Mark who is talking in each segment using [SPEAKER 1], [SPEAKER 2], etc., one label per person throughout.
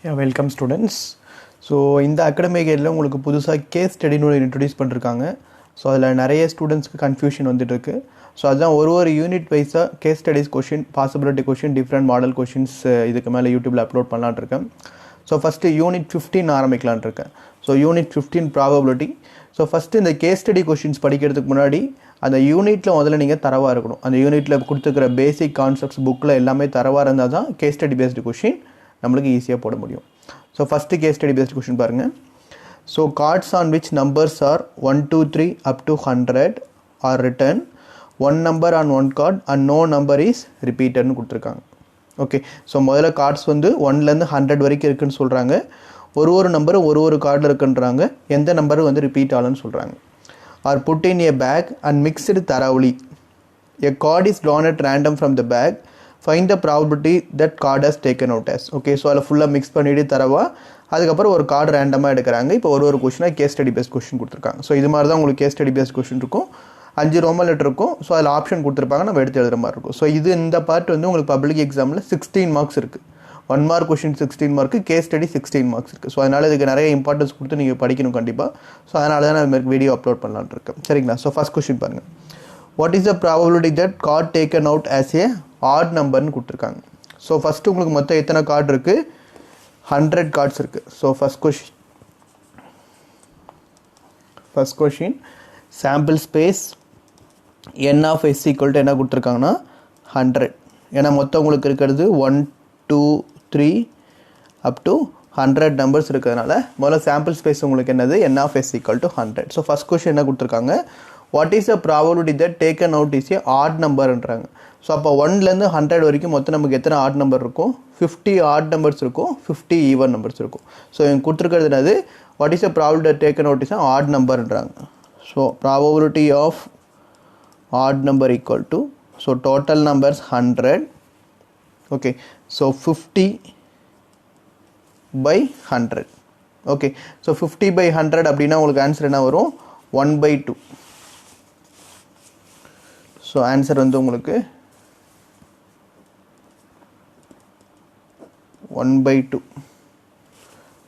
[SPEAKER 1] Welcome students. So இந்த academic இயரில் உங்களுக்கு புதுசாக கேஸ் ஸ்டடின்னு இன்ட்ரடியூஸ் பண்ணிருக்காங்க. ஸோ அதில் நிறைய ஸ்டூடெண்ட்ஸ்க்கு கன்ஃபியூஷன் வந்துட்டுருக்கு. ஸோ அதுதான் ஒரு யூனிட் வைஸாக case studies question, possibility question, different model questions இதுக்கு மேலே யூடியூப்பில் அப்லோட் பண்ணலான்னு இருக்கேன். ஸோ ஃபஸ்ட்டு யூனிட் 15 ஆரம்பிக்கலான் இருக்கேன். So unit 15 probability. So first இந்த கேஸ் ஸ்டடி கொஷின்ஸ் படிக்கிறதுக்கு முன்னாடி அந்த யூனிட்டில் முதல்ல நீங்கள் தரவாக இருக்கணும். அந்த யூனிட்டில் கொடுத்துருக்கிற பேசிக் கான்செப்ட்ஸ் புக்கில் எல்லாமே தரவாக இருந்தால் தான் கேஸ் ஸ்டடி பேஸ்டு கொஷின் நம்மளுக்கு ஈஸியாக போட முடியும். So first case study based question பாருங்கள். So cards on which numbers are 1, 2, 3 up to 100 are written, one number on one card and no number is ரிப்பீட்டட்னு கொடுத்துருக்காங்க. ஓகே, ஸோ முதல்ல cards வந்து 1லேருந்து 100 வரைக்கும் இருக்குதுன்னு சொல்கிறாங்க. ஒரு நம்பரும் ஒரு கார்டில் இருக்குன்றாங்க. எந்த நம்பரும் வந்து ரிப்பீட் ஆகலன்னு சொல்கிறாங்க. Are put in a bag and mixed thoroughly. A card is drawn at random from the bag. Find the probability that card has taken out as. Okay, so அதில் ஃபுல்லாக மிக்ஸ் பண்ணிவிட்டு தரவா அதுக்கப்புறம் ஒரு கார்டு ரேண்டமாக எடுக்கிறாங்க. இப்போ ஒரு கொஷினாக கேஸ் ஸ்டடி பேஸ்ட் கொஷின் கொடுத்துருக்காங்க. ஸோ இது மாதிரி தான் உங்களுக்கு கேஸ் ஸ்டடி பேஸ்ட் கொஷின் இருக்கும். 5 ரோமன் லெட்டர் இருக்கும். ஸோ அதில் ஆப்ஷன் கொடுத்துருப்பாங்க, நம்ம எடுத்து எழுதுகிற மாதிரி இருக்கும். ஸோ இந்த பார்ட் வந்து உங்களுக்கு பப்ளிக் எக்ஸாமில் 16 மார்க்ஸ் இருக்குது. 1 மார்க் கொஷின் 16 மார்க்கு, கேஸ் ஸ்டடி 16 மார்க்ஸ் இருக்குது. ஸோ அதனால் இதுக்கு நிறைய இம்பார்ட்டன்ஸ் கொடுத்து நீங்கள் படிக்கணும் கண்டிப்பாக. ஸோ அதனால தான் நான் இது மாதிரி வீடியோ அப்லோட் பண்ணலான்னு இருக்கேன். சரிங்களா? ஸோ ஃபஸ்ட் கொஷின் பாருங்கள். What is the probability that card taken out as a odd நம்பர்னு கொடுத்துருக்காங்க. ஸோ ஃபஸ்ட்டு உங்களுக்கு மொத்தம் எத்தனை கார்டு இருக்குது? 100 கார்ட்ஸ் இருக்குது. So first question sample space n of s equal to என்ன கொடுத்துருக்காங்கன்னா 100. ஏன்னா மொத்தம் உங்களுக்கு இருக்கிறது 1, 2, 3 அப் டு 100 நம்பர்ஸ் இருக்கிறதுனால முதல்ல சாம்பிள் ஸ்பேஸ் உங்களுக்கு என்னது? n of s equal to 100. So first question என்ன கொடுத்துருக்காங்க? What is the probability that taken out is a odd நம்பர்ன்றாங்க. ஸோ அப்போ 1லேருந்து 100 வரைக்கும் மொத்தம் நமக்கு எத்தனை ஆட் நம்பர் இருக்கும்? 50 ஆட் நம்பர்ஸ் இருக்கும், 50 ஈவன் நம்பர்ஸ் இருக்கும். ஸோ இவங்க கொடுத்துருக்கிறது என்னது? What is the probability that taken out is odd நம்பர்ன்றாங்க. So probability of odd number equal to, so total numbers 100. Okay, so 50 by 100. Okay, so 50 by 100 அப்படின்னா உங்களுக்கு answer என்ன வரும்? 1/2. ஸோ ஆன்சர் வந்து உங்களுக்கு 1/2.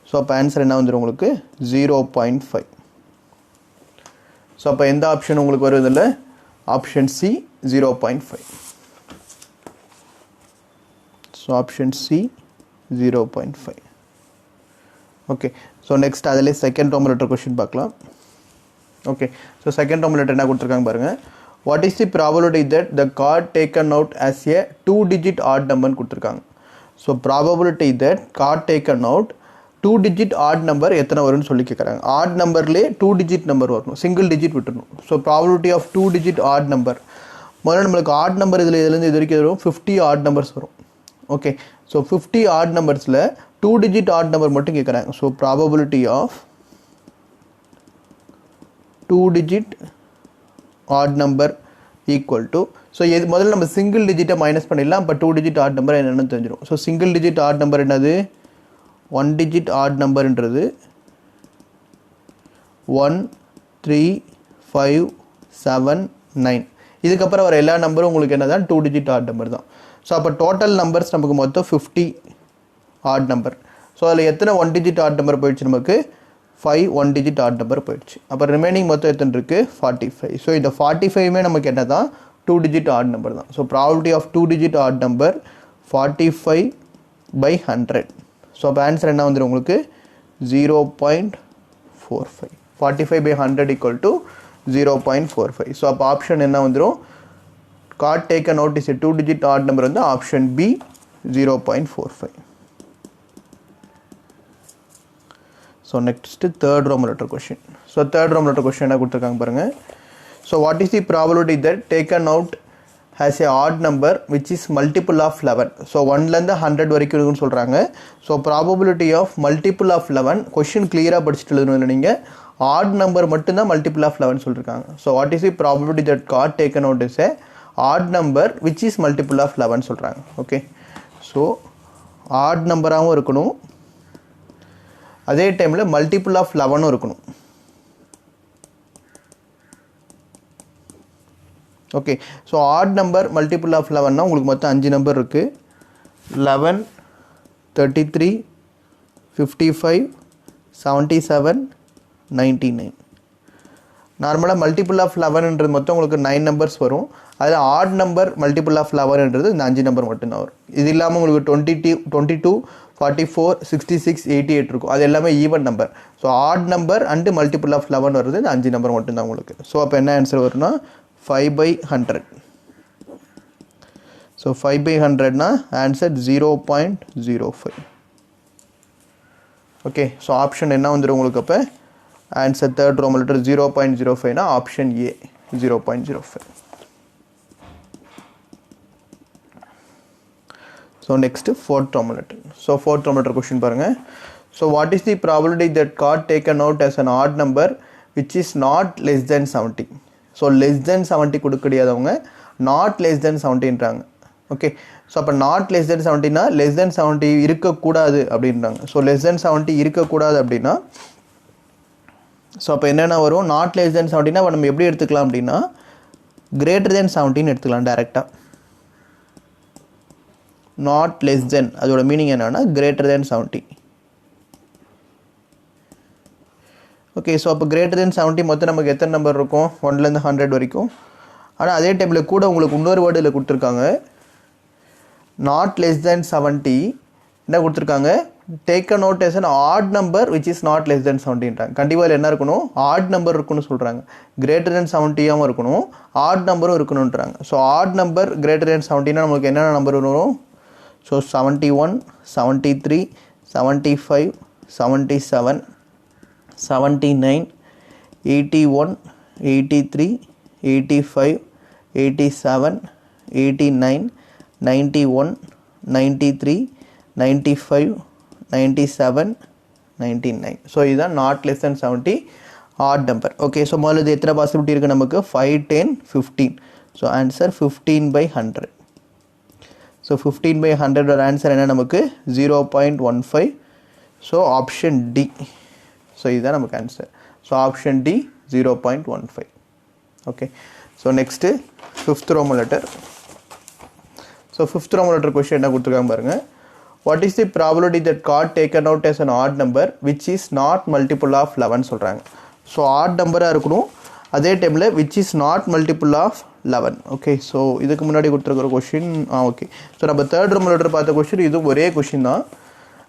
[SPEAKER 1] ஸோ அப்போ ஆன்சர் என்ன வந்துடும் உங்களுக்கு? 0.5. ஸோ அப்போ எந்த ஆப்ஷன் உங்களுக்கு வருது? இல்லை, option C 0.5. So option C 0.5. Okay, so next அதிலே செகண்ட் ரோமன் லெட்டர் கொஷின் பார்க்கலாம். Okay, so second Roman letter என்ன கொடுத்துருக்காங்க பாருங்கள். What is the probability that the card taken out as a 2-digit odd நம்பர்னு கொடுத்துருக்காங்க. So probability that card taken out 2-digit odd number எத்தனை வரும்னு சொல்லி கேட்குறாங்க. ஆட் நம்பர்லேயே 2-digit நம்பர் வரணும், சிங்கிள் டிஜிட் விட்டுணும். So probability of 2-digit odd number. முதல்ல நம்மளுக்கு ஆட் நம்பர் இதுலேருந்து இது வரைக்கும் வரும் 50 ஆட் நம்பர்ஸ் வரும். ஓகே, ஸோ 50 ஆட் நம்பர்ஸில் 2-digit ஆட் நம்பர் மட்டும் கேட்குறாங்க. So probability of 2-digit odd number equal to, so எது முதல்ல நம்ம சிங்கிள் டிஜிட்டை மைனஸ் பண்ணிடலாம். இப்போ 2-digit ஆட் நம்பர் என்னென்னு தெரிஞ்சிடும். So single digit odd number என்னது? 1-digit add நம்பர்ன்றது 1, 3, 5, 7, 9. இதுக்கப்புறம் வர எல்லா நம்பரும் உங்களுக்கு என்ன தான்? 2-digit ஆட் நம்பர் தான். ஸோ அப்போ டோட்டல் நம்பர்ஸ் நமக்கு மொத்தம் 50 ஆட் நம்பர். ஸோ அதில் எத்தனை 1-digit ஆட் நம்பர் போயிடுச்சு? நமக்கு 5 1-digit ஆட் நம்பர் போயிடுச்சு. அப்போ ரிமைனிங் மொத்தம் எத்தனை இருக்குது? 45. ஸோ இந்த 45மே நமக்கு என்ன தான்? 2-digit ஆட் நம்பர் தான். So probability of 2-digit odd number 45 by 100. So அப்போ ஆன்சர் என்ன வந்துடும் உங்களுக்கு? 0.45. 45 by 100 ஈக்குவல் டு 0.45. ஸோ அப்போ ஆப்ஷன் என்ன வந்துடும்? Card taken out is 2-digit odd number வந்து option B 0.45. So next third Roman letter question. So third Roman letter question என்ன கொடுத்துருக்காங்க பாருங்கள். So what is the probability that taken out has a odd number which is multiple of 11. So 1லேருந்து 100 வரைக்கும் இருக்குன்னு சொல்கிறாங்க. So probability of multiple of 11. Question கிளியராக படிச்சுட்டு எழுதணும். இல்லை நீங்கள் ஆட் நம்பர் மட்டும்தான் மல்டிபிள் ஆஃப் 11 சொல்லியிருக்காங்க. So what is the probability that card taken out is a odd number which is multiple of 11 சொல்கிறாங்க. ஓகே, ஸோ ஆட் நம்பராகவும் இருக்கணும், அதே டைமில் மல்டிபிள் ஆஃப் 11 இருக்கணும். Okay, so odd number multiple of 11னா உங்களுக்கு மொத்தம் 5 நம்பர் இருக்குது. 11, 33, 55, 77, 99. நார்மலாக மல்டிபிள் ஆஃப் 11ன்றது மொத்தம் உங்களுக்கு 9 நம்பர்ஸ் வரும். அதில் ஆட் நம்பர் மல்டிபிள் ஆஃப் 11ன்றது இந்த 5 நம்பர் மட்டும்தான் வரும். இது இல்லாமல் உங்களுக்கு 22, 44, 66, 88 இருக்கும். அது எல்லாமே even number. So odd number and multiple of 11 வருது இந்த 5 நம்பர் மட்டும்தான் உங்களுக்கு. ஸோ அப்போ என்ன ஆன்சர் வரும்னா 5/100. ஸோ 5/100னா ஆன்சர் 0.05. ஓகே, ஸோ ஆப்ஷன் என்ன வந்துடும் உங்களுக்கு? அப்போ ஆன்சர் தேர்ட் ரோமன் லெட்டர் 0.05னா option A 0.05. So next fourth Roman letter. So fourth Roman letter question பாருங்கள். So what is the probability that card taken out as an odd number which is not less than 70? So less than 70 கொடுக்க முடியாதவங்க not less than 70ன்றாங்க. Okay, so அப்போ not less than 70னா less than 70 இருக்கக்கூடாது அப்படின்றாங்க. So less than 70 இருக்கக்கூடாது அப்படின்னா so அப்போ என்னென்ன வரும்? நாட் லெஸ் தென் 70னா நம்ம எப்படி எடுத்துக்கலாம் அப்படின்னா கிரேட்டர் தென் 70ன்னு எடுத்துக்கலாம் டேரெக்டாக. நாட் லெஸ் தென் அதோட மீனிங் என்னன்னா கிரேட்டர் தென் 70. ஓகே, ஸோ அப்போ கிரேட்டர் தென் 70 மொத்தம் நமக்கு எத்தனை நம்பர் இருக்கும்? 1லேருந்து 100 வரைக்கும். ஆனால் அதே டைமில் கூட உங்களுக்கு இன்னொரு வேர்டு இதில் கொடுத்துருக்காங்க. நாட் லெஸ் தென் 70 என்ன கொடுத்துருக்காங்க? Taken out as an odd number which is not less than 70ன்றாங்க. கண்டிப்பாக இதில் என்ன இருக்கணும்? ஆட் நம்பர் இருக்குன்னு சொல்கிறாங்க. கிரேட்டர் தென் 70யாகவும் இருக்கணும், ஆட் நம்பரும் இருக்கணுன்றாங்க. So odd number greater than 70னா நமக்கு என்னென்ன நம்பர் வரும்? ஸோ 71, 73, 75, 77, 79, 81, 83, 85, 87, 89, 91, 93, 95, 97, 99. ஸோ இதுதான் not less than 70 add number. Okay, so முதல்ல இது எத்தனை பாசிபிலிட்டி இருக்குது நமக்கு? 5, 10, 15. So answer 15/100. ஸோ 15/100 ஆன்சர் என்ன நமக்கு? 0.15. So option D. ஸோ இதுதான் நமக்கு answer. So option D 0.15. Okay, so next fifth Roman letter. So fifth Roman letter question என்ன கொடுத்துருக்காங்க பாருங்கள். What is the probability that card taken out as an odd number which is not multiple of 11 சொல்கிறாங்க. So add நம்பராக இருக்கணும், அதே டைமில் which is not multiple of 11. Okay, so இதுக்கு முன்னாடி கொடுத்துருக்குற கொஷின் ஓகே. ஸோ நம்ம தேர்ட் ரோமன் லெட்டர் பார்த்த கொஷின் இது ஒரே கொஷின் தான்.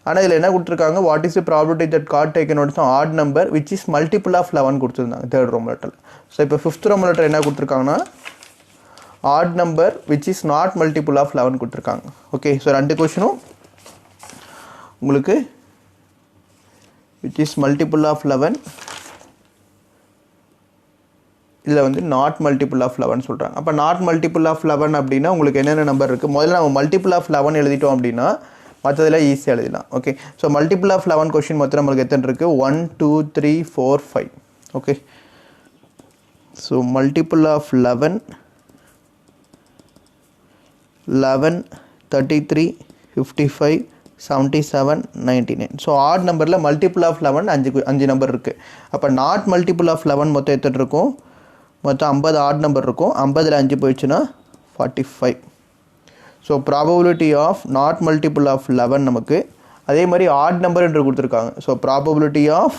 [SPEAKER 1] ஆனால் இதில் என்ன கொடுத்துருக்காங்க? What is the probability that card taken out add number which is multiple of 11 கொடுத்துருந்தாங்க தேர்ட் ரோமன் லெட்டரில். ஸோ இப்போ ஃபிஃப்த் ரோமன் லெட்டர் என்ன கொடுத்துருக்காங்கன்னா add number which is not multiple of 11 கொடுத்துருக்காங்க. ஓகே, ஸோ ரெண்டு கொஷினும் உங்களுக்கு which is multiple of 11, இதில் வந்து நாட் மல்டிபிள் ஆஃப் 11 சொல்கிறாங்க. அப்போ நாட் மல்டிபிள் ஆஃப் 11 அப்படின்னா உங்களுக்கு என்னென்ன நம்பர் இருக்குது? முதல்ல நம்ம மல்டிபிள் ஆஃப் 11 எழுதிட்டோம் அப்படின்னா மற்றதில் ஈஸியாக எழுதலாம். Okay, so multiple of 11 question மொத்தம் நம்மளுக்கு எத்தனை இருக்குது? 1, 2, 3, 4, 5. Okay, so multiple of 11, 33, 55, 77, 99. So odd நம்பரில் மல்டிபிள் ஆஃப் 11 5 நம்பர் இருக்குது. அப்போ நாட் மல்டிபிள் ஆஃப் 11 மொத்தம் எத்தனை இருக்கும்? மொத்தம் 50 ஆட் நம்பர் இருக்கும். 50ல் 5 போயிடுச்சுன்னா 45. So probability of not multiple of 11 நமக்கு அதே மாதிரி ஆட் நம்பர் என்று கொடுத்துருக்காங்க. So probability of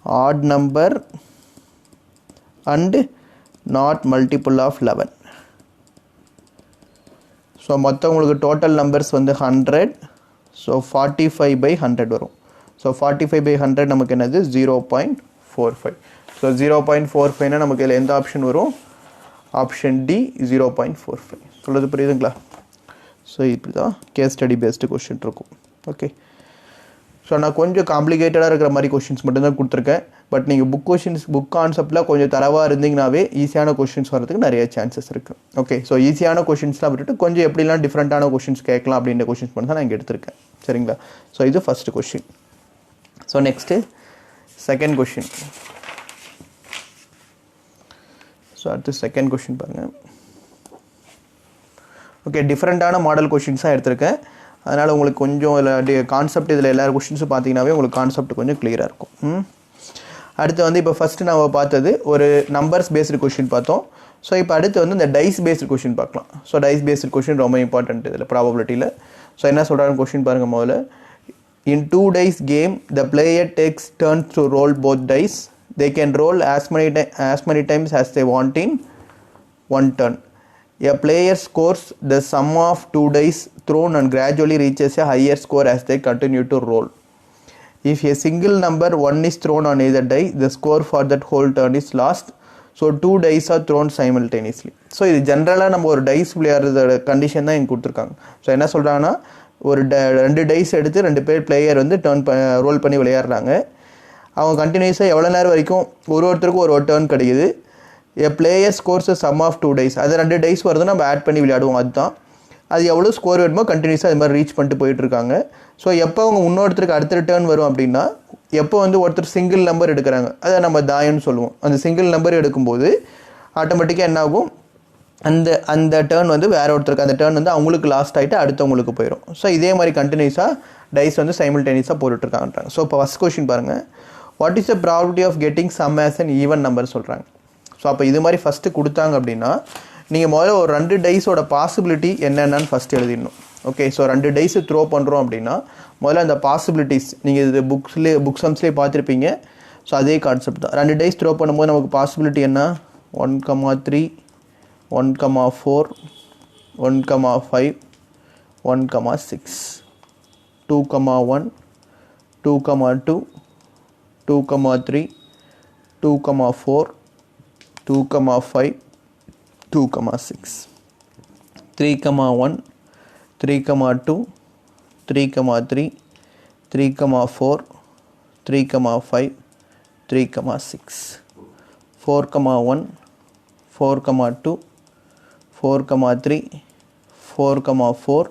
[SPEAKER 1] odd number and not multiple of 11. So மொத்தம் உங்களுக்கு டோட்டல் நம்பர்ஸ் வந்து 100. ஸோ 45/100 வரும். ஸோ 45/100 நமக்கு என்னது? 0.45. ஸோ 0.45னா நமக்கு இதில் எந்த ஆப்ஷன் வரும்? Option D 0.45. சொல்கிறது புரியுதுங்களா? ஸோ இப்படி தான் கேஸ் ஸ்டடி பேஸ்டு கொஷின் இருக்கும். ஓகே, ஸோ நான் கொஞ்சம் காம்ப்ளிகேட்டடாக இருக்கிற மாதிரி கொஷின்ஸ் மட்டும்தான் கொடுத்துருக்கேன். பட் நீங்கள் புக் கான்செப்டில் கொஞ்சம் தரவாக இருந்தீங்கனாவே ஈஸியான கொஷின்ஸ் வரதுக்கு நிறைய சான்சஸ் இருக்குது. ஓகே, ஸோ ஈஸியான கொஷின்ஸ்லாம் விட்டுட்டு கொஞ்சம் எப்படிலாம் டிஃப்ரெண்ட்டான கொஷின்ஸ் கேட்கலாம் அப்படின்ற கொஷின்ஸ் மட்டும் தான் நான் இங்கே எடுத்திருக்கேன். சரிங்களா? ஸோ இது first question. So next second question. So அடுத்து செகண்ட் கொஷின் பாருங்கள். ஓகே, டிஃப்ரெண்ட்டான மாடல் கொஷின்ஸாக எடுத்திருக்கேன். அதனால் உங்களுக்கு கொஞ்சம் இதில் கான்செப்ட் இதில் எல்லா கொஷின்ஸும் பார்த்தீங்கன்னாவே உங்களுக்கு கான்செப்ட் கொஞ்சம் கிளியராக இருக்கும். அடுத்து வந்து இப்போ ஃபஸ்ட்டு நம்ம பார்த்தது ஒரு நம்பர்ஸ் பேஸ்டு கொஷின் பார்த்தோம். ஸோ இப்போ அடுத்து வந்து இந்த டைஸ் பேஸ்டு கொஷின் பார்க்கலாம். ஸோ டைஸ் பேஸ்டு கொஷின் ரொம்ப இம்பார்ட்டன்ட் இதில் ப்ராபபிலிட்டியில். ஸோ என்ன சொல்கிறாங்க கொஷின் பாருங்கள். முதல்ல in 2 dice game the player takes turns to roll both dice. They can roll as many times as they want in one turn. A player scores the sum of 2 dice thrown and gradually reaches a higher score as they continue to roll. If a single number 1 is thrown on either die, the score for that whole turn is lost. So 2 dice are thrown simultaneously. So இது ஜென்ரலாக நம்ம ஒரு dies விளையாடுறதோட condition தான் இங்கே கொடுத்துருக்காங்க. So என்ன சொல்கிறாங்கன்னா ஒரு 2 டைஸ் எடுத்து 2 பிளேயர் வந்து ரோல் பண்ணி விளையாடுறாங்க. அவங்க கண்டினியூஸாக எவ்வளோ நேரம் வரைக்கும் ஒருத்தருக்கும் ஒரு டேர்ன் கிடைக்குது. A player scores sum of 2 dice, அது 2 டைஸ் வருது நம்ம ஆட் பண்ணி விளையாடுவோம். அதுதான் அது எவ்வளோ ஸ்கோர் வேணுமோ கண்டினியூஸாக அது மாதிரி ரீச் பண்ணிட்டு போயிட்டுருக்காங்க. ஸோ எப்போ அவங்க இன்னொருத்தருக்கு அடுத்த டேர்ன் வரும் அப்படின்னா எப்போ வந்து ஒருத்தர் சிங்கிள் நம்பர் எடுக்கிறாங்க, அதை நம்ம தாயன்னு சொல்லுவோம். அந்த சிங்கிள் நம்பர் எடுக்கும்போது ஆட்டோமேட்டிக்காக என்ன ஆகும், அந்த டேர்ன் வந்து வேற ஒருத்தருக்கு அந்த டேர்ன் வந்து அவங்களுக்கு லாஸ்ட் ஆகிட்டு அடுத்தவங்களுக்கு போயிடும். ஸோ இதே மாதிரி கண்டினியூஸாக டைஸ் வந்து சைமில்டேனியஸாக போட்டுட்ருக்காங்கன்றாங்க. ஸோ இப்போ ஃபஸ்ட் கொஸ்டின் பாருங்கள், what is the probability of getting sum as an even number சொல்கிறாங்க. ஸோ அப்போ இது மாதிரி ஃபஸ்ட்டு கொடுத்தாங்க அப்படின்னா நீங்கள் முதல்ல ஒரு 2 டைஸோட பாசிபிலிட்டி என்னென்னு ஃபஸ்ட்டு எழுதிடணும். ஓகே, ஸோ 2 டைஸு த்ரோ பண்ணுறோம் அப்படின்னா முதல்ல அந்த பாசிபிலிட்டிஸ் நீங்கள் இது புக் சம்ஸ்லேயே பார்த்துருப்பீங்க. ஸோ அதே கான்செப்ட் தான். 2 டைஸ் த்ரோ பண்ணும்போது நமக்கு பாசிபிலிட்டி என்ன, 1,3, 1,4, 1,5, 1,6, 2,1, 2,2, 2,3, 2,4, 2,5, 2,6, 3,1, 3,2, 3,3, 3,4, 3,5, 3,6, 4,1, 4,2, 4,3, 4,4,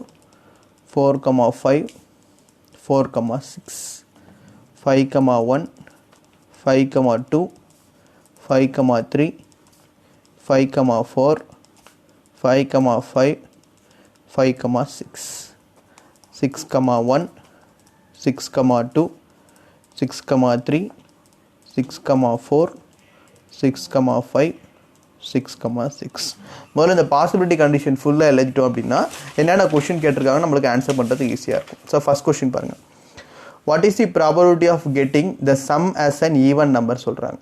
[SPEAKER 1] 4,5, 4,6, 5,1, 5,2, 5,3, 5,4, 5,5, 5,6, 6,1, 6,2, 6,3, 6,4, 6,5, 6,6. முதல்ல இந்த பாசிபிலிட்டி கண்டிஷன் ஃபுல்லாக எழுதிட்டோம் அப்படின்னா என்னென்ன கொஷின் கேட்டிருக்காங்க நம்மளுக்கு ஆன்சர் பண்ணுறது ஈஸியாக இருக்கும். ஸோ ஃபஸ்ட் கொஷின் பாருங்கள், what is the probability of getting the sum as an even number சொல்கிறாங்க.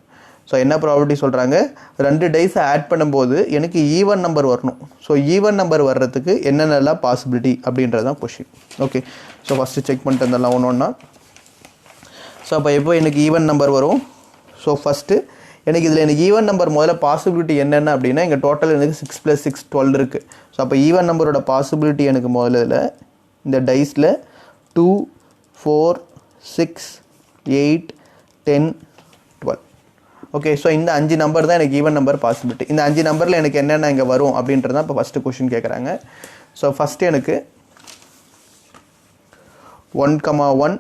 [SPEAKER 1] ஸோ என்ன ப்ராபபிலிட்டி சொல்கிறாங்க, 2 டைஸை ஆட் பண்ணும்போது எனக்கு ஈவன் நம்பர் வரணும். ஸோ ஈவன் நம்பர் வர்றதுக்கு என்னென்னலாம் பாசிபிலிட்டி அப்படின்றது தான் question. Okay, so first check பண்ணிட்டு இருந்தெல்லாம் ஒன்று. ஸோ அப்போ எப்போ எனக்கு ஈவன் நம்பர் வரும், ஸோ ஃபஸ்ட்டு எனக்கு ஈவன் நம்பர் முதல்ல பாசிபிலிட்டி என்னென்ன அப்படின்னா இங்கே டோட்டல் எனக்கு 6 + 6 12 இருக்குது. ஸோ அப்போ ஈவன் நம்பரோட பாசிபிலிட்டி எனக்கு முதல்ல இந்த டைஸில் 2, 4, 6, 8, 10, 12. ஓகே, ஸோ இந்த 5 நம்பர் தான் எனக்கு ஈவன் நம்பர் பாசிபிலிட்டி. இந்த 5 நம்பரில் எனக்கு என்னென்ன இங்கே வரும் அப்படின்றது தான் இப்போ ஃபஸ்ட்டு கொஷின் கேட்குறாங்க. ஸோ ஃபஸ்ட்டு எனக்கு 1,1.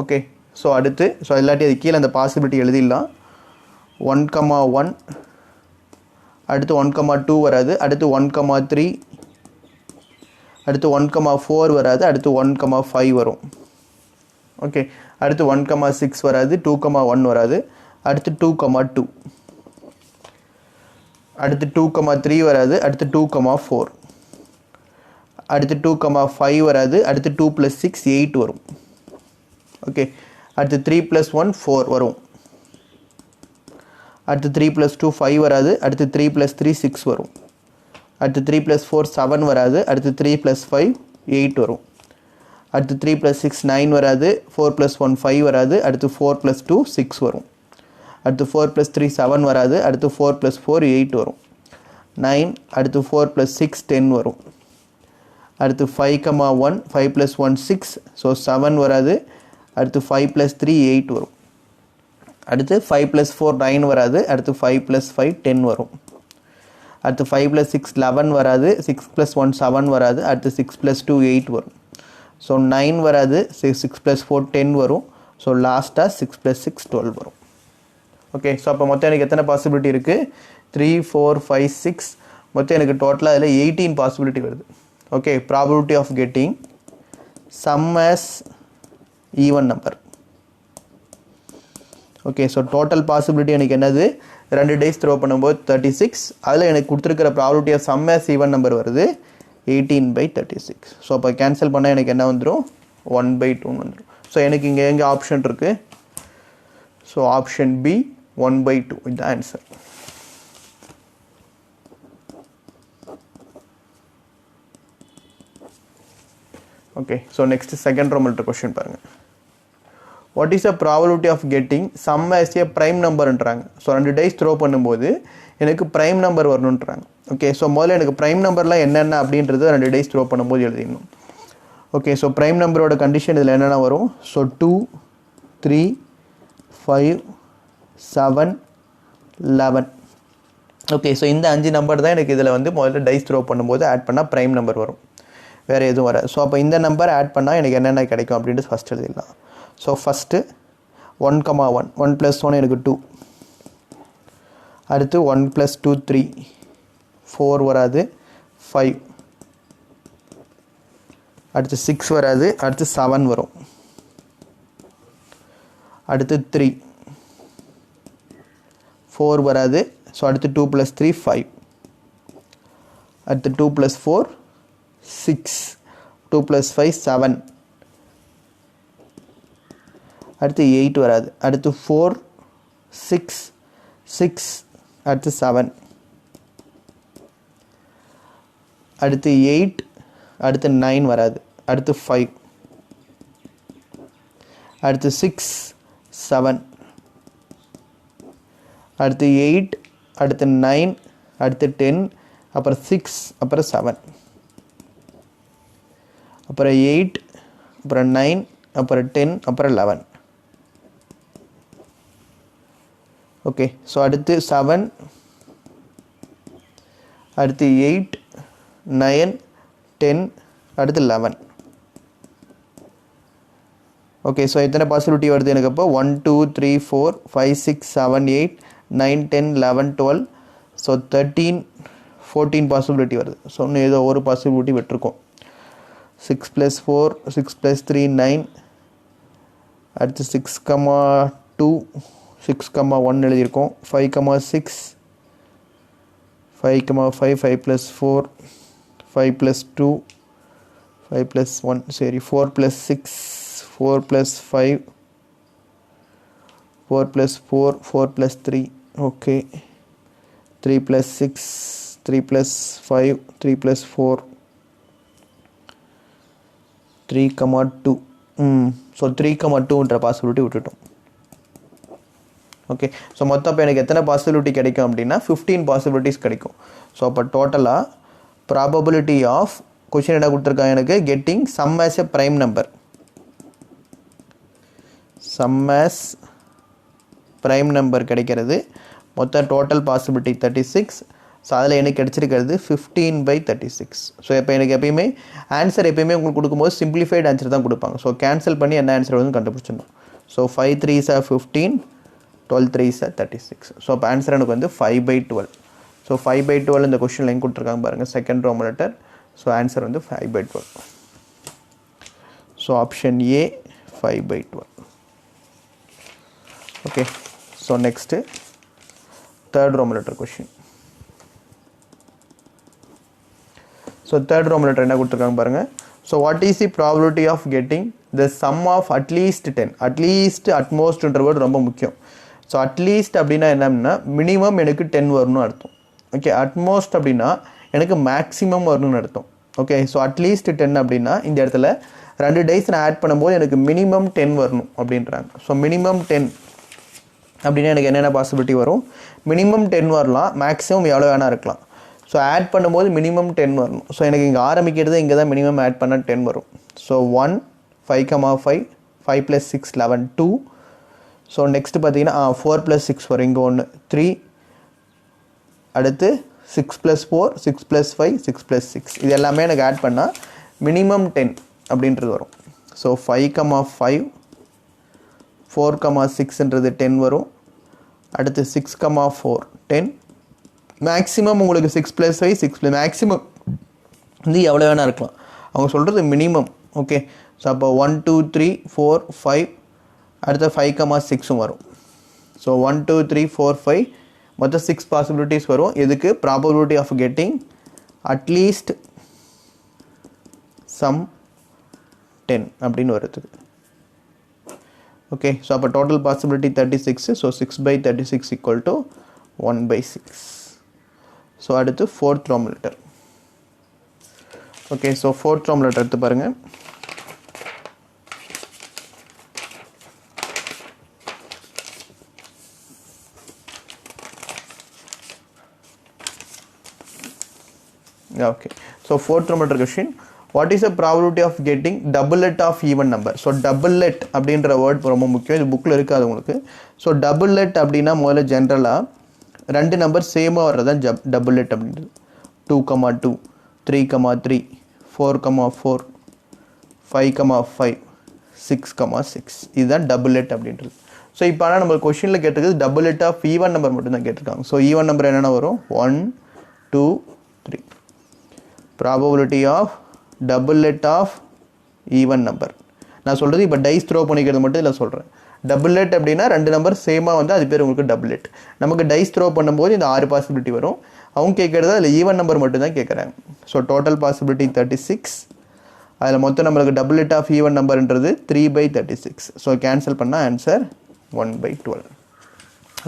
[SPEAKER 1] ஓகே, ஸோ அடுத்து ஸோ இல்லாட்டி அது கீழே அந்த பாசிபிலிட்டி எழுதிடலாம். 1,1, அடுத்து 1,2 வராது, அடுத்து 1,3, அடுத்து 1,4 வராது, அடுத்து 1,5 வரும். ஓகே, அடுத்து 1,6 வராது, 2,1 வராது, அடுத்து 2,2, அடுத்து 2,3 வராது, அடுத்து 2,4, அடுத்து 2,5 வராது, அடுத்து 2 + 6 8 வரும். ஓகே, அடுத்து 3 + 1 4 வரும், அடுத்து 3 + 2 5 வராது, அடுத்து 3 + 3 6 வரும், அடுத்து 3 + 4 7 வராது, அடுத்து 3 + 5 8 வரும், அடுத்து 3 + 6 9 வராது, 4 + 1 5 வராது, அடுத்து 4 + 2 6 வரும், அடுத்து 4 + 3 7 வராது, அடுத்து 4 + 4 8 வரும், 9, அடுத்து 4 + 6 10 வரும், அடுத்து 5,1 5 + 1 6, ஸோ 7 வராது, அடுத்து 5 + 3 8 வரும், அடுத்து 5 + 4 9 வராது, அடுத்து 5 + 5 10 வரும், அடுத்து 5 + 6 11 வராது, 6 + 1 7 வராது, அடுத்து 6 + 2 8 வரும், ஸோ 9 வராது, 6 + 4 10 வரும், ஸோ லாஸ்ட்டாக 6 + 6 12 வரும். ஓகே, ஸோ அப்போ மொத்தம் எனக்கு எத்தனை பாசிபிலிட்டி இருக்குது, 3 4 5 6, மொத்தம் எனக்கு டோட்டலாக அதில் 18 பாசிபிலிட்டி வருது. Okay, probability of getting sum as even number. Okay, so total possibility எனக்கு என்னது, 2 டைஸ் த்ரோ பண்ணும்போது 36, அதில் எனக்கு கொடுத்துருக்கிற probability of sum as even number வருது 18/36. ஸோ அப்போ கேன்சல் பண்ணால் எனக்கு என்ன வந்துடும், 1/2 வந்துடும். ஸோ எனக்கு இங்கே எங்கே ஆப்ஷன் இருக்குது? ஸோ ஆப்ஷன் பி 1/2 இது answer. Okay, so next second ரோமல்ட்ட கொஸ்டின் பாருங்கள். What is a probability of getting sum as a prime நம்பர்ன்றாங்க. ஸோ 2 டைஸ் த்ரோ பண்ணும்போது எனக்கு ப்ரைம் நம்பர் வரணுன்றாங்க. ஓகே, ஸோ முதல்ல எனக்கு ப்ரைம் நம்பர்லாம் என்னென்ன அப்படின்றது 2 டைஸ் த்ரோ பண்ணும்போது எழுதிடணும். ஓகே, ஸோ ப்ரைம் நம்பரோட கண்டிஷன் இதில் என்னென்ன வரும்? ஸோ 2, 3, 5, 7, 11. ஓகே, ஸோ இந்த 5 நம்பர் தான் எனக்கு இதில் வந்து முதல்ல டைஸ் த்ரோ பண்ணும்போது ஆட் பண்ணால் ப்ரைம் நம்பர் வரும், வேறு எதுவும் வராது. ஸோ அப்போ இந்த நம்பர் ஆட் பண்ணால் எனக்கு என்னென்ன கிடைக்கும் அப்படின்ட்டு ஃபஸ்ட் எழுதிடலாம். ஸோ ஃபஸ்ட்டு 1,1 1 + 1 எனக்கு 2. அடுத்து 1 + 2 3, 4 வராது, 5. அடுத்து 6 வராது, அடுத்து 7 வரும். அடுத்து 3, 4 வராது. ஸோ அடுத்து 2 + 3 5. அடுத்து 2 + 4 6, 2 + 5 7. அடுத்து 8 வராது. அடுத்து 4 6 6, அடுத்து 7. அடுத்து 8, அடுத்து 9 வராது. அடுத்து 5. அடுத்து 6 7. அடுத்து 8, அடுத்து 9, அடுத்து 10, அப்புறம் 6, அப்புறம் 7, அப்புறம் 8, அப்புறம் 9, அப்புறம் 10, அப்புறம் 11. ஓகே, ஸோ அடுத்து 7, அடுத்து 8, 9, 10, அடுத்து 11. ஓகே, ஸோ எத்தனை பாசிபிலிட்டி வருது எனக்கு? அப்போ 1 2 3 4 5 6 7 8 9 10 11 12. ஸோ 13 14 பாசிபிலிட்டி வருது. ஸோ இன்னும் ஏதோ ஒரு பாசிபிலிட்டி விட்டுருக்கோம். 6 + 4 6 + 3 9. அடுத்து 6,2 6,1 எழுதியிருக்கோம். 5,6 5,5 5 + 4 5 + 2 5 + 1 சரி 4 + 6 4 + 5 4 + 4 4 + 3 ஓகே 3 + 6 3 + 5 3 + 4 3,2 ஸோ 3,2ன்ற பாசிபிலிட்டி விட்டுட்டோம். ஓகே, ஸோ மொத்தம் இப்போ எனக்கு எத்தனை பாசிபிலிட்டி கிடைக்கும் அப்படின்னா 15 பாசிபிலிட்டிஸ் கிடைக்கும். ஸோ அப்போ டோட்டலாக ப்ராபபிலிட்டி ஆஃப் கொஷின் என்ன கொடுத்துருக்காங்க எனக்கு? Getting sum as a prime number. Sum as prime number கிடைக்கிறது. மொத்தம் டோட்டல் பாசிபிலிட்டி 36. ஸோ அதில் எனக்கு கிடச்சிருக்கிறது 15/36. ஸோ இப்போ எனக்கு எப்பயுமே ஆன்சர் எப்பயுமே உங்களுக்கு கொடுக்கும்போது சிம்பிளிஃபைடு ஆன்சர் தான் கொடுப்பாங்க. ஸோ கேன்சல் பண்ணி என்ன ஆன்சர் வந்து கண்டுபிடிச்சிடணும். So 5 3s are 15, 12 3s are 36. So இப்போ ஆன்சர் எனக்கு வந்து 5/12. ஸோ 5/12 இந்த கொஸ்டின் லைன் கொடுத்துருக்காங்க பாருங்கள், second Roman letter. So answer வந்து 5/12. So option A 5/12. Okay, so next third Roman letter question. So third Roman letter என்ன கொடுத்துருக்காங்க பாருங்கள். So what is the probability of getting the sum of at least 10? At least அட்மோஸ்ட்ன்ற word ரொம்ப முக்கியம். So at least அப்படின்னா என்னன்னா minimum எனக்கு 10 வரணும்னு அர்த்தம். ஓகே, அட்மோஸ்ட் அப்படின்னா எனக்கு மேக்ஸிமம் வரணும்னு அர்த்தம். ஓகே, ஸோ அட்லீஸ்ட் 10 அப்படின்னா இந்த இடத்துல 2 டைஸ் நான் ஆட் பண்ணும்போது எனக்கு மினிமம் 10 வரணும் அப்படின்றாங்க. ஸோ மினிமம் 10 அப்படின்னா எனக்கு என்னென்ன பாசிபிலிட்டி வரும்? மினிமம் 10 வரலாம், மேக்ஸிமம் எவ்வளோ வேணால் இருக்கலாம். ஸோ ஆட் பண்ணும்போது மினிமம் 10 வரணும். ஸோ எனக்கு இங்கே ஆரம்பிக்கிறது இங்கே தான் மினிமம் ஆட் பண்ணால் 10 வரும். ஸோ 1 5,5 5 + 6 11 2. ஸோ நெக்ஸ்ட்டு பார்த்தீங்கன்னா 4 + 6 வரும், இங்கே 1 3. அடுத்து 6 + 4 6 + 5 6 + 6. இது எல்லாமே எனக்கு ஆட் பண்ணால் மினிமம் 10 அப்படின்றது வரும். ஸோ 5,5 4,6ன்றது 10 வரும். அடுத்து 6,4 10. மேக்ஸிமம் உங்களுக்கு 6 + 5 6 மேக்ஸிமம் வந்து எவ்வளோ வேணால் இருக்கலாம். அவங்க சொல்கிறது மினிமம். ஓகே, ஸோ அப்போ 1 2 3 4 5 அடுத்த 5,6 வரும். ஸோ 1 2 3 4 5 மொத்தம் 6 பாசிபிலிட்டிஸ் வரும். இதுக்கு probability of getting at least sum 10 அப்படின்னு வருது. ஓகே, ஸோ அப்போ total possibility 36. So 6/36 equal to 1/6. So அடுத்து fourth Roman letter. Okay, so fourth Roman letter எடுத்து பாருங்கள். Okay, so fourth Roman question, what is the probability of getting doublet of even number? So doublet அப்படின்ற word ரொம்ப முக்கியம், இது புக்கில் இருக்காது உங்களுக்கு. ஸோ doublet அப்படின்னா முதல்ல ஜென்ரலாக ரெண்டு நம்பர் சேமாக வர்றது தான் doublet அப்படின்றது. 2,2, 3,3, 4,4, 5,5, 6,6 இதுதான் doublet அப்படின்றது. ஸோ இப்போ ஆனால் நம்ம கொஷினில் கேட்டிருக்குது doublet of even நம்பர் மட்டும் தான் கேட்டிருக்காங்க. ஸோ ஈவன் நம்பர் என்னென்ன வரும்? 1, 2, 3. probability of doublet of even number. நான் சொல்கிறது இப்போ டைஸ் த்ரோ பண்ணிக்கிறது மட்டும் இல்லை சொல்கிறேன். doublet அப்படின்னா ரெண்டு நம்பர் சேமாக வந்து அது பேர் உங்களுக்கு doublet. நமக்கு டைஸ் த்ரோ பண்ணும்போது இந்த 6 பாசிபிலிட்டி வரும். அவங்க கேட்குறது அதில் ஈவன் நம்பர் மட்டும் தான் கேட்குறாங்க. So total possibility 36. அதில் மொத்தம் நம்மளுக்கு doublet of even நம்பர்ன்றது 3/36. So cancel பண்ணால் ஆன்சர் 1/12.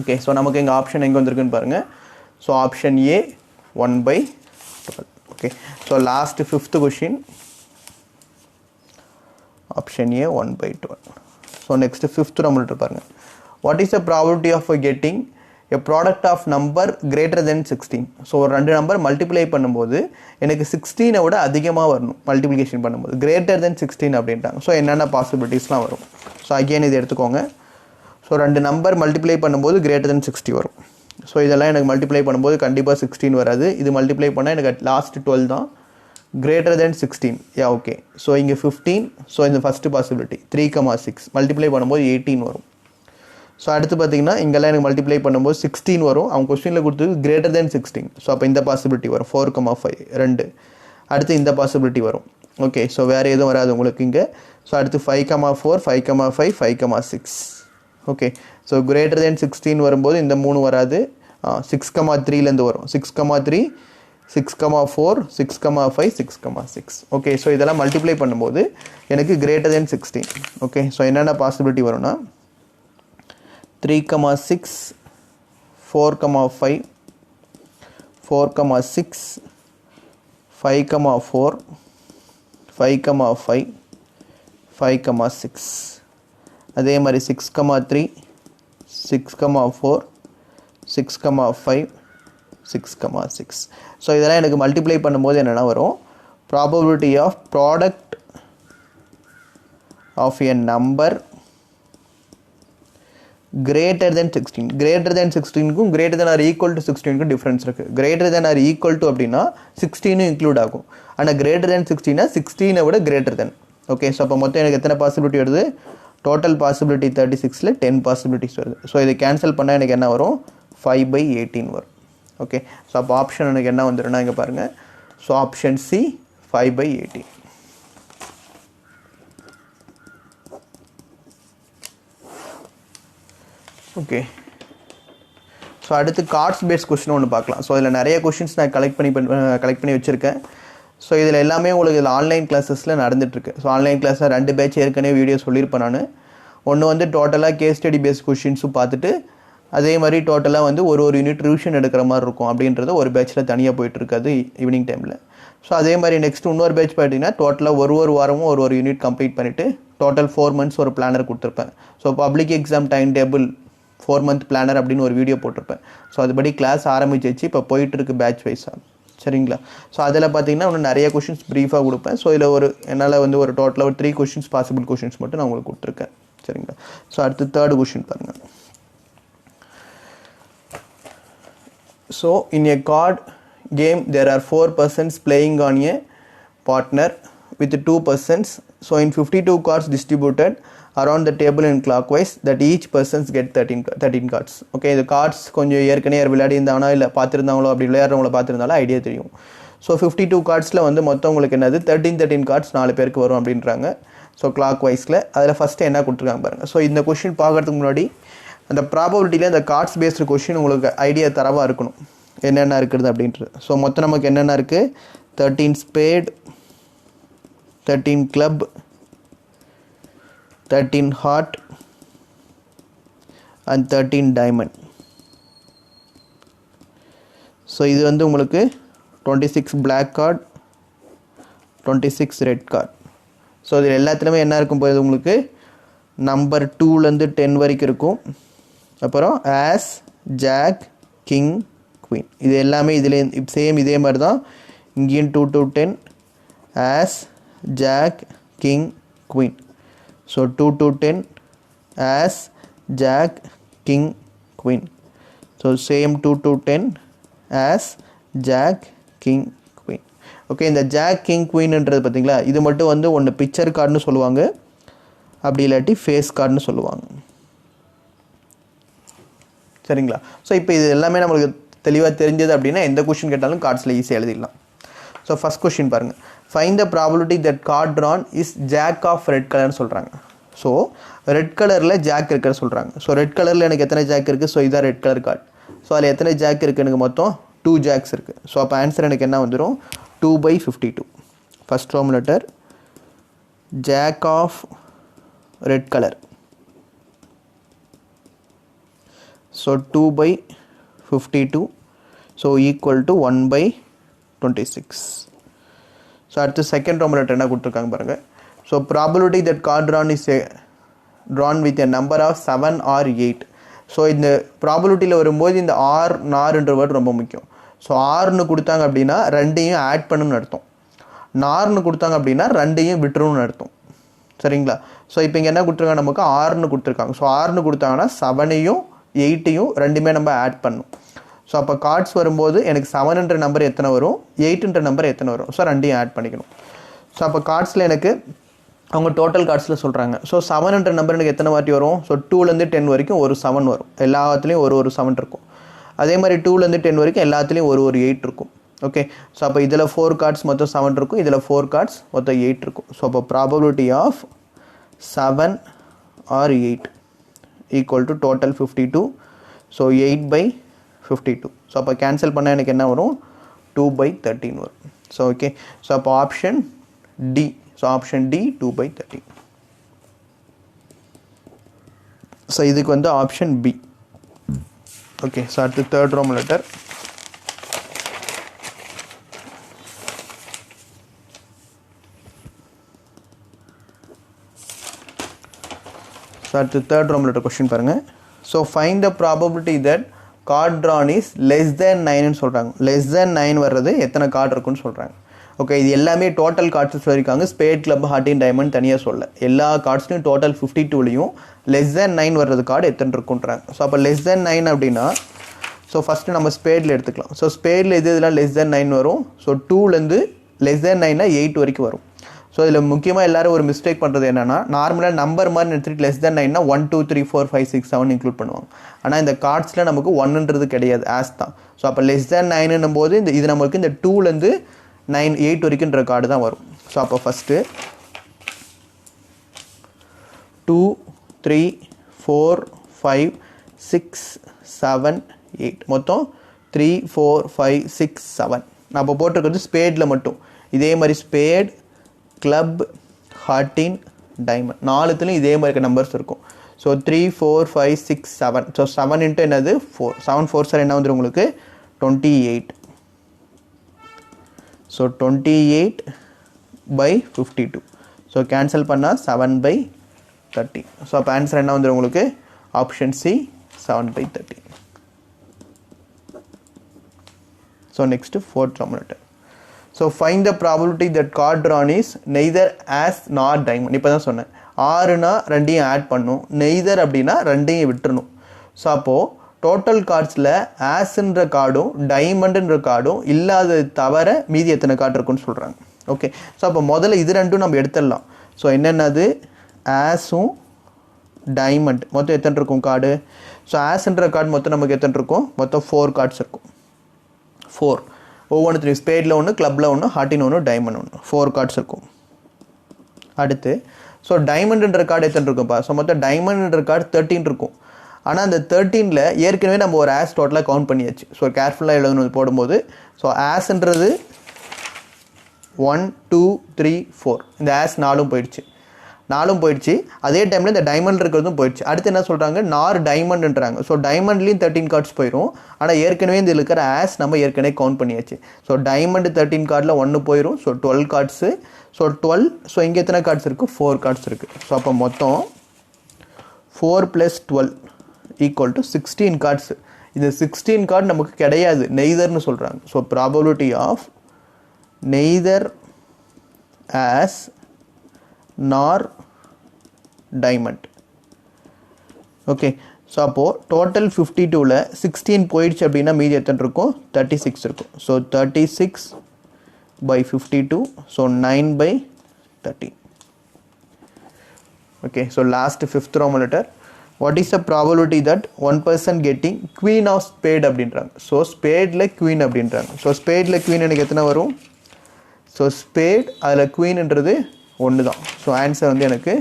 [SPEAKER 1] ஓகே, ஸோ நமக்கு எங்கள் ஆப்ஷன் எங்கே வந்திருக்குன்னு பாருங்கள். So option A 1/12. Okay, so last fifth question, option A 1/12. So next fifth Roman letter பாருங்க. What is the probability of getting a product of number greater than 16? So ஒரு ரெண்டு number multiply பண்ணும்போது எனக்கு 16 விட அதிகமாக வரணும் மல்டிப்ளிகேஷன் பண்ணும்போது, greater than 16 அப்படின்ட்டாங்க. ஸோ என்னென்ன பாசிபிலிட்டிஸ்லாம் வரும்? ஸோ அகெயின் இது எடுத்துக்கோங்க. ஸோ ரெண்டு நம்பர் மல்டிப்ளை பண்ணும்போது greater than 60 வரும். ஸோ இதெல்லாம் எனக்கு மல்டிப்ளை பண்ணும்போது கண்டிப்பாக 16 வராது. இது மல்டிப்ளை பண்ணால் எனக்கு லாஸ்ட் 12 தான். greater than 16, okay. ஸோ இங்கே 15. ஸோ இந்த ஃபஸ்ட்டு பாசிபிலிட்டி 3,6 மல்டிப்ளை பண்ணும்போது 18 வரும். ஸோ அடுத்து பார்த்தீங்கன்னா இங்கெல்லாம் எனக்கு மல்டிப்ளை பண்ணும்போது 16 வரும். அவங்க கொஸ்டினில் கொடுத்தது greater than 16. ஸோ அப்போ இந்த பாசிபிலிட்டி வரும் 4,5 2. அடுத்து இந்த பாசிபிலிட்டி வரும். ஓகே, ஸோ வேறு எதுவும் வராது உங்களுக்கு இங்கே. ஸோ அடுத்து 5,4 5,5 5,6. ஓகே, ஸோ greater than 16 வரும்போது இந்த 3 வராது. 6,3லேருந்து வரும். 6,3 6,4 6,5 6,6. ஓகே, ஸோ இதெல்லாம் மல்டிப்ளை பண்ணும்போது எனக்கு greater than 16. ஓகே, ஸோ என்னென்ன பாசிபிலிட்டி வரும்னா 3,6 4,5 4,6 5,4 5,5 5,6. அதே மாதிரி 6,3 6,4 6,5 6,6. ஸோ இதெல்லாம் எனக்கு மல்டிப்ளை பண்ணும்போது என்னென்னா வரும்? Probability of product of a number greater than 16. greater than 16க்கும் greater than or equal to 16க்கும் டிஃப்ரென்ஸ் இருக்குது. greater than or equal to அப்படின்னா 16 இன்க்ளூட் ஆகும். ஆனால் greater than 16 16 விட greater than. ஓகே, ஸோ அப்போ மொத்தம் எனக்கு எத்தனை பாசிபிலிட்டி வருது? டோட்டல் பாசிபிலிட்டி 36ல் 10 பாசிபிலிட்டிஸ் வருது. ஸோ இதை கேன்சல் பண்ணால் எனக்கு என்ன வரும்? 5/18 வரும். ஓகே, ஸோ அப்போ ஆப்ஷன் எனக்கு என்ன வந்துடும்னா இங்கே பாருங்கள். So option C 5/18. Okay, so அடுத்து கார்ட்ஸ் பேஸ்ட் கொஸ்டின் ஒன்று பார்க்கலாம். ஸோ இதில் நிறைய கொஷின்ஸ் நான் கலெக்ட் பண்ணி வச்சுருக்கேன். ஸோ இதில் எல்லாமே உங்களுக்கு இதில் ஆன்லைன் கிளாஸஸில் நடந்துகிட்ருக்கு. ஸோ ஆன்லைன் கிளாஸில் 2 பேட்ச் ஏற்கனவே வீடியோ சொல்லியிருப்பேன் நான். ஒன்று வந்து டோட்டலாக கேஸ் ஸ்டடி பேஸ்ட் கொஷின்ஸும் பார்த்துட்டு அதே மாதிரி டோட்டலாக வந்து ஒரு யூனிட் ரிவிஷன் எடுக்கிற மாதிரி இருக்கும் அப்படின்றது ஒரு பேட்சில் தனியாக போயிட்டுருக்காது ஈவினிங் டைமில். ஸோ அதே மாதிரி நெக்ஸ்ட் இன்னொரு பேட்ச் பார்த்தீங்கன்னா டோட்டலாக ஒரு வாரமும் ஒரு யூனிட் கம்ப்ளீட் பண்ணிவிட்டு டோட்டல் 4 months ஒரு பிளானர் கொடுத்துருப்பேன். So public exam time table 4 month planar அப்படின்னு ஒரு வீடியோ போட்டிருப்பேன். ஸோ அதுபடி கிளாஸ் ஆரம்பிச்சிச்சு, இப்போ போயிட்டுருக்கு பேட்ச் வைஸாக. சரிங்களா? ஸோ அதில் பார்த்தீங்கன்னா இன்னும் நிறைய கொஷின்ஸ் ப்ரீஃபாக கொடுப்பேன். ஸோ இதில் என்னால் வந்து ஒரு டோட்டலாக 3 questions பாசிபிள் கொஷின்ஸ் மட்டும் நான் உங்களுக்கு கொடுத்துருக்கேன். சரிங்களா? ஸோ அடுத்து 3rd question பாருங்கள். So in a card game there are 4 persons playing on a partner with 2 persons. So in 52 cards distributed around the table in clockwise that each persons get 13 cards. Okay, இந்த cards கொஞ்சம் ஏற்கனவே விளையாடி இருந்தாங்கன்னா இல்லை பார்த்துருந்தாங்களோ அப்படி விளையாடுறவங்கள பார்த்துருந்தாலும் idea தெரியும். So 52 cardsல வந்து மொத்தம் உங்களுக்கு என்னது 13 cards 4 பேருக்கு வரும் அப்படின்றாங்க. ஸோ கிளாக் வைஸில் அதில் ஃபஸ்ட்டு என்ன கொடுத்துருக்காங்க பாருங்கள். ஸோ இந்த கொஷின் பார்க்குறதுக்கு முன்னாடி அந்த ப்ராபபிலிட்டியில் இந்த கார்ட்ஸ் பேஸ்டு கொஷின் உங்களுக்கு ஐடியா தரவாக இருக்கணும் என்னென்ன இருக்குது அப்படின்றது. ஸோ மொத்தம் நமக்கு என்னென்ன இருக்குது? 13 spade, 13 club, 13 heart and 13 diamond. So இது வந்து உங்களுக்கு 26 black card, 26 red card. So இதில் எல்லாத்துலேயுமே என்ன இருக்கும் போது உங்களுக்கு நம்பர் 2லேருந்து 10 வரைக்கும் இருக்கும். அப்புறம் ஆஸ், ஜாக், கிங், குவீன். இது எல்லாமே இதில் சேம் இதே மாதிரி தான் இங்கேயும் 2 to 10 ace, jack, king, queen. So 2 to 10 ace, jack, king, queen. So same 2 to 10 ace, jack, king, queen. Okay, இந்த ஜாக், கிங், குவீன்ன்றது பார்த்தீங்களா, இது மட்டும் வந்து ஒன்று பிக்சர் கார்டுன்னு சொல்லுவாங்க, அப்படி இல்லாட்டி ஃபேஸ் கார்டுன்னு சொல்லுவாங்க. சரிங்களா? ஸோ இப்போ இது எல்லாமே நம்மளுக்கு தெளிவாக தெரிஞ்சது அப்படின்னா எந்த கொஷின் கேட்டாலும் கார்ட்ஸில் ஈஸியாக எழுதிடலாம். ஸோ ஃபஸ்ட் கொஷின் பாருங்கள். Find the probability that card drawn is jack of red கலர்னு சொல்கிறாங்க. ஸோ ரெட் கலரில் ஜாக் இருக்கிற சொல்கிறாங்க. ஸோ ரெட் கலரில் எனக்கு எத்தனை ஜாக் இருக்குது? ஸோ இதான் ரெட் கலர் கார்டு. ஸோ அதில் எத்தனை ஜாக் இருக்குது? எனக்கு மொத்தம் 2 ஜாக்ஸ் இருக்குது. ஸோ அப்போ ஆன்சர் எனக்கு என்ன வந்துடும்? 2/52. First Roman letter jack of red colour. So 2/52. So equal to 1/26. So அடுத்து செகண்ட் ரோம் லெட்டர் என்ன கொடுத்துருக்காங்க பாருங்கள். So probability that card drawn is drawn with a number of 7 or 8. So இந்த ப்ராபபிலிட்டியில் வரும்போது இந்த ஆர், நார்ன்ற வேர்டு ரொம்ப முக்கியம். ஸோ ஆர்னு கொடுத்தாங்க அப்படின்னா ரெண்டையும் ஆட் பண்ணணும்னு அர்த்தம். நார்னு கொடுத்தாங்க அப்படின்னா ரெண்டையும் விட்டுருன்னு அர்த்தம். சரிங்களா? ஸோ இப்போ இங்கே என்ன கொடுத்துருக்காங்க? நமக்கு ஆர்னு கொடுத்துருக்காங்க. ஸோ ஆர்னு கொடுத்தாங்கன்னா 7ஐயும் 8ஐயும் ரெண்டுமே நம்ம ஆட் பண்ணணும். ஸோ அப்போ கார்ட்ஸ் வரும்போது எனக்கு 7ன்ற நம்பர் எத்தனை வரும், 8ன்ற நம்பர் எத்தனை வரும்? ஸோ ரெண்டையும் ஆட் பண்ணிக்கணும். ஸோ அப்போ கார்ட்ஸில் எனக்கு அவங்க டோட்டல் கார்ட்ஸில் சொல்கிறாங்க. ஸோ 7ன்ற நம்பர் எனக்கு எத்தனை வாட்டி வரும்? ஸோ 2லேருந்து 10 வரைக்கும் ஒரு 7 வரும். எல்லாத்துலேயும் ஒரு 7 இருக்கும். அதே மாதிரி 2லேருந்து 10 வரைக்கும் எல்லாத்துலேயும் ஒரு 8 இருக்கும். ஓகே, ஸோ அப்போ இதில் 4 கார்ட்ஸ் மொத்தம் 7 இருக்கும், இதில் 4 கார்ட்ஸ் மொத்தம் 8 இருக்கும். ஸோ அப்போ probability of 7 or 8 equal to total 52. So 8/52. So அப்போ கேன்சல் பண்ணால் எனக்கு என்ன வரும்? 2/13 வரும். ஸோ ஓகே, ஸோ அப்போ option D. So option D 2/13. So இதுக்கு வந்து ஆப்ஷன் பி. ஓகே, ஸோ அடுத்து தேர்ட் ரோம் லெட்டர். ஸோ அடுத்து தேர்ட் ரோம் லெட்டர் கொஸ்டின் பாருங்கள். So find the probability that card drawn is less than 9ன்னு சொல்கிறாங்க. Less தேன் 9 வர்றது எத்தனை கார்டு இருக்குன்னு சொல்கிறாங்க. ஓகே, இது எல்லாமே டோட்டல் கார்ட்ஸ் சொல்லியிருக்காங்க. ஸ்பேட், கிளப், ஹார்டின், டைமண்ட் தனியாக சொல்ல. எல்லா கார்ட்ஸ்லையும் டோட்டல் 52லையும் லெஸ் தேன் 9 வர்றது கார்டு எத்தனை இருக்குன்றாங்க. ஸோ அப்போ லெஸ் தேன் 9 அப்படின்னா ஸோ ஃபஸ்ட்டு நம்ம ஸ்பேடில் எடுத்துக்கலாம். ஸோ ஸ்பேடில் இதெல்லாம் லெஸ் தேன் 9 வரும். ஸோ 2லேருந்து லெஸ் தேன் 9னா 8 வரைக்கும் வரும். ஸோ இதில் முக்கியமாக எல்லோரும் ஒரு மிஸ்டேக் பண்ணுறது என்னென்னா, நார்மலாக நம்பர் மாதிரி எடுத்துகிட்டு லெஸ் தேன் 9னா 1 2 3 4 5 6 7 இன்க்ளூட் பண்ணுவாங்க. ஆனால் இந்த கார்ட்ஸில் நமக்கு 1ன்றது கிடையாது, ஆஸ் தான். ஸோ அப்போ லெஸ் தேன் 9ன்னும் போது இது நம்மளுக்கு இந்த 2லேருந்து 9 8 வரைக்கும்ன்ற கார்டு தான் வரும். ஸோ அப்போ ஃபஸ்ட்டு 2 3 4 5 6 7 8 மொத்தம் 3 4 5 6 7. நான் இப்போ போட்டிருக்கிறது ஸ்பேடில் மட்டும். இதே மாதிரி ஸ்பேட், கிளப், ஹார்டின், டைமண்ட் 4த்துலையும் இதே மாதிரி நம்பர்ஸ் இருக்கும். ஸோ 3 4 5 6 7. ஸோ 7 இன்ட்டு என்னது 4. 7 4 சார் என்ன வந்துடும் உங்களுக்கு 28. ஸோ 28/52. ஸோ கேன்சல் பண்ணால் 7/13. ஸோ அப்போ ஆன்சர் என்ன வந்துடும் உங்களுக்கு? Option C 7/13. So next fourth Roman letter. So find the probability that card drawn is neither ace not diamond. இப்போ தான் சொன்னேன், ஆறுனா ரெண்டையும் ஆட் பண்ணும், நெய்தர் அப்படின்னா ரெண்டையும் விட்டுறணும். ஸோ அப்போது டோட்டல் கார்ட்ஸில் ஆஸ்ன்ற கார்டும் டைமண்டுன்ற கார்டும் இல்லாதது தவிர மீதி எத்தனை கார்டு இருக்குன்னு சொல்கிறாங்க. ஓகே, ஸோ அப்போ முதல்ல இது ரெண்டும் நம்ம எடுத்துடலாம். ஸோ என்னென்னது ஆஸும் டைமண்ட் மொத்தம் எத்தனை இருக்கும் கார்டு? ஸோ ஆஸ்ன்ற கார்டு மொத்தம் நமக்கு எத்தனை இருக்கும்? மொத்தம் 4 கார்ட்ஸ் இருக்கும். 4 ஒவ்வொன்றுத்தையும் ஸ்பேடில் ஒன்று, கிளப்பில் ஒன்று, ஹார்டின் ஒன்று, டைமண்ட் ஒன்று, 4 கார்ட்ஸ் இருக்கும். அடுத்து ஸோ டைமண்டுன்ற கார்டு எத்தனை இருக்கும்ப்பா? ஸோ மொத்தம் டைமண்டுன்ற கார்டு 13 இருக்கும். ஆனால் அந்த 13ல் ஏற்கனவே நம்ம ஒரு ஆஸ் டோட்டலாக கவுண்ட் பண்ணியாச்சு. ஸோ கேர்ஃபுல்லாக எழுதணும் போடும்போது. ஸோ ஆஸ்ன்றது 1 2 3 4, இந்த ஆஸ் 4ம் போயிடுச்சு. 4ம் போயிடுச்சு. அதே டைமில் இந்த டைமண்ட் இருக்கிறதும் போயிடுச்சு. அடுத்து என்ன சொல்கிறாங்க, நார் டைமண்ட்ன்றாங்க. ஸோ டைமண்ட்லேயும் 13 கார்ட்ஸ் போயிடும். ஆனால் ஏற்கனவே இதில் இருக்கிற ஆஸ் நம்ம ஏற்கனவே கவுண்ட் பண்ணியாச்சு. ஸோ டைமண்ட் 13 கார்டில் 1 போயிடும். So 12 cards. ஸோ 12. ஸோ இங்கே எத்தனை கார்ட்ஸ் இருக்குது, 4 கார்ட்ஸ் இருக்குது. ஸோ அப்போ மொத்தம் 4 + 12 = 16 கார்ட்ஸு. இந்த 16 கார்டு நமக்கு கிடையாது, நெய்தர்னு சொல்கிறாங்க. So probability of neither ace nor diamond. Okay. So அப்போது டோட்டல் 52ல் 16 போயிடுச்சு அப்படின்னா மீதி எத்தனை இருக்கும், 36 இருக்கும். So 36/52. So 9/13. Okay. So last 5th Roman letter. What is the probability that one person getting queen of spade அப்படின்றாங்க. ஸோ ஸ்பேடில் queen அப்படின்றாங்க. ஸோ ஸ்பேடில் queen எனக்கு எத்தனை வரும், ஸோ ஸ்பேட் அதில் குவீன்ன்றது 1 தான். ஸோ ஆன்சர் வந்து எனக்கு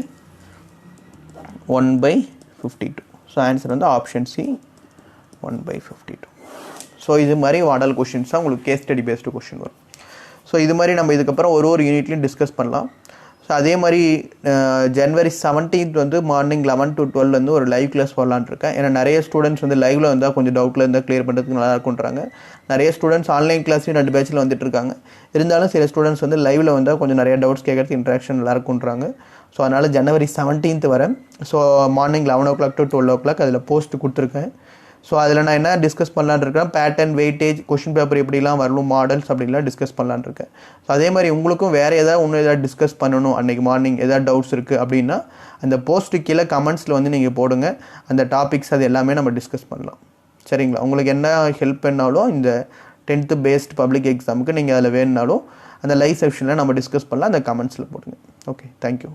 [SPEAKER 1] 1/52. ஸோ ஆன்சர் வந்து ஆப்ஷன் சி 1/52. ஸோ இது மாதிரி மாடல் கொஷின்ஸ் தான் உங்களுக்கு கேஸ் ஸ்டடி பேஸ்டு கொஷின் வரும். ஸோ இது மாதிரி நம்ம இதுக்கப்புறம் ஒரு யூனிட்லையும் டிஸ்கஸ் பண்ணலாம். ஸோ அதே மாதிரி January 17th வந்து மார்னிங் 11 to 12 வந்து ஒரு லைவ் கிளாஸ் வரலான்னு இருக்கேன். ஏன்னா நிறைய ஸ்டூடெண்ட்ஸ் வந்து லைவில் வந்தால் கொஞ்சம் டவுட்டில் இருந்தால் கிளியர் பண்ணுறதுக்கு நல்லா இருக்குன்றாங்க. நிறைய ஸ்டூடெண்ட்ஸ் ஆன்லைன் கிளாஸ்லையும் 2 பேட்சில் வந்துட்டு இருக்காங்க. இருந்தாலும் சில ஸ்டூடெண்ட்ஸ் வந்து லைவில் வந்தால் கொஞ்சம் நிறைய டவுட்ஸ் கேட்கறது இன்ட்ராக்ஷன் நல்லா இருக்குன்றாங்க. ஸோ அதனால் January 17th வரேன். So morning 11 o'clock to 12 o'clock அதில் போஸ்ட் கொடுத்துருக்கேன். ஸோ அதில் நான் என்ன டிஸ்கஸ் பண்ணலான்னு இருக்கேன், பேட்டர்ன், வெயிட்டேஜ், கொஷின் பேப்பர் எப்படிலாம் வரணும், மாடல்ஸ் அப்படிலாம் டிஸ்கஸ் பண்ணலான்னு இருக்கேன். ஸோ அதே மாதிரி உங்களுக்கும் வேறு ஏதாவது டிஸ்கஸ் பண்ணணும், அன்றைக்கி மார்னிங் ஏதாவது டவுட்ஸ் இருக்குது அப்படின்னா அந்த போஸ்ட்டு கீழே கமெண்ட்ஸில் வந்து நீங்கள் போடுங்க. அந்த டாபிக்ஸ் அது எல்லாமே நம்ம டிஸ்கஸ் பண்ணலாம். சரிங்களா? உங்களுக்கு என்ன ஹெல்ப் பண்ணாலும் இந்த 10th பேஸ்ட் பப்ளிக் எக்ஸாமுக்கு நீங்கள் அதில் வேணுனாலும் அந்த லைவ் செக்ஷனில் நம்ம டிஸ்கஸ் பண்ணலாம். அந்த கமெண்ட்ஸில் போடுங்க. Okay, thank you.